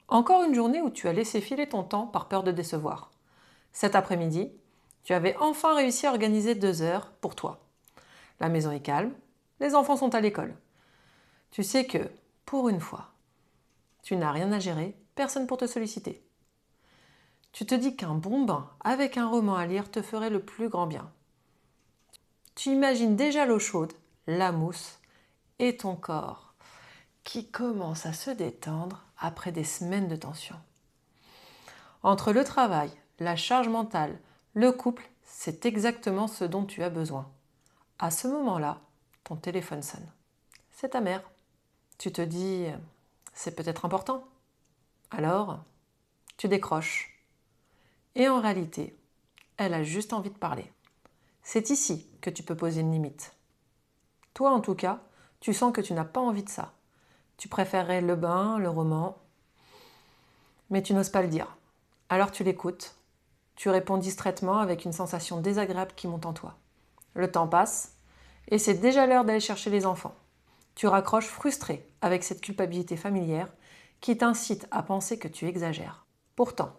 Encore une journée où tu as laissé filer ton temps par peur de décevoir. Cet après-midi, tu avais enfin réussi à organiser 2 heures pour toi. La maison est calme, les enfants sont à l'école. Tu sais que, pour une fois, tu n'as rien à gérer, personne pour te solliciter. Tu te dis qu'un bon bain avec un roman à lire te ferait le plus grand bien. Tu imagines déjà l'eau chaude, la mousse et ton corps qui commence à se détendre après des semaines de tension. Entre le travail, la charge mentale, le couple, c'est exactement ce dont tu as besoin. À ce moment-là, ton téléphone sonne. C'est ta mère. Tu te dis, c'est peut-être important. Alors, tu décroches. Et en réalité, elle a juste envie de parler. C'est ici que tu peux poser une limite. Toi, en tout cas, tu sens que tu n'as pas envie de ça. Tu préférerais le bain, le roman, mais tu n'oses pas le dire. Alors tu l'écoutes. Tu réponds distraitement avec une sensation désagréable qui monte en toi. Le temps passe et c'est déjà l'heure d'aller chercher les enfants. Tu raccroches frustré avec cette culpabilité familière qui t'incite à penser que tu exagères. Pourtant,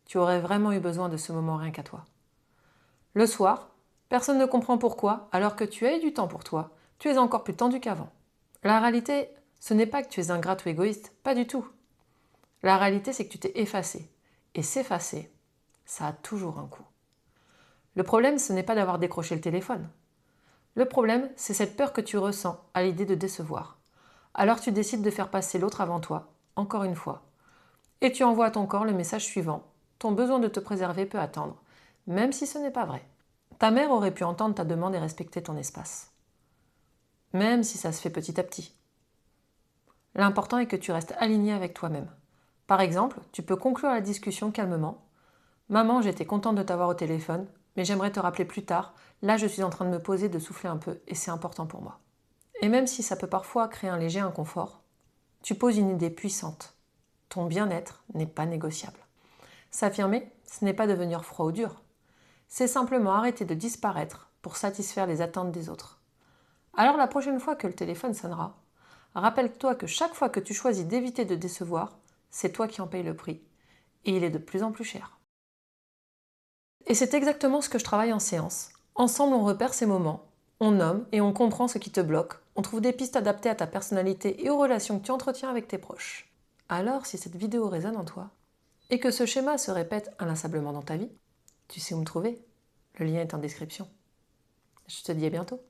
tu aurais vraiment eu besoin de ce moment rien qu'à toi. Le soir, personne ne comprend pourquoi, alors que tu as eu du temps pour toi, tu es encore plus tendu qu'avant. La réalité, ce n'est pas que tu es ingrate ou égoïste, pas du tout. La réalité, c'est que tu t'es effacé. Et s'effacer, ça a toujours un coût. Le problème, ce n'est pas d'avoir décroché le téléphone. Le problème, c'est cette peur que tu ressens à l'idée de décevoir. Alors tu décides de faire passer l'autre avant toi, encore une fois. Et tu envoies à ton corps le message suivant. Ton besoin de te préserver peut attendre, même si ce n'est pas vrai. Ta mère aurait pu entendre ta demande et respecter ton espace. Même si ça se fait petit à petit. L'important est que tu restes aligné avec toi-même. Par exemple, tu peux conclure la discussion calmement. Maman, j'étais contente de t'avoir au téléphone, mais j'aimerais te rappeler plus tard. Là, je suis en train de me poser, de souffler un peu, et c'est important pour moi. Et même si ça peut parfois créer un léger inconfort, tu poses une idée puissante. Ton bien-être n'est pas négociable. S'affirmer, ce n'est pas devenir froid ou dur. C'est simplement arrêter de disparaître pour satisfaire les attentes des autres. Alors la prochaine fois que le téléphone sonnera, rappelle-toi que chaque fois que tu choisis d'éviter de décevoir, c'est toi qui en payes le prix. Et il est de plus en plus cher. Et c'est exactement ce que je travaille en séance. Ensemble, on repère ces moments, on nomme et on comprend ce qui te bloque. On trouve des pistes adaptées à ta personnalité et aux relations que tu entretiens avec tes proches. Alors, si cette vidéo résonne en toi et que ce schéma se répète inlassablement dans ta vie, tu sais où me trouver. Le lien est en description. Je te dis à bientôt.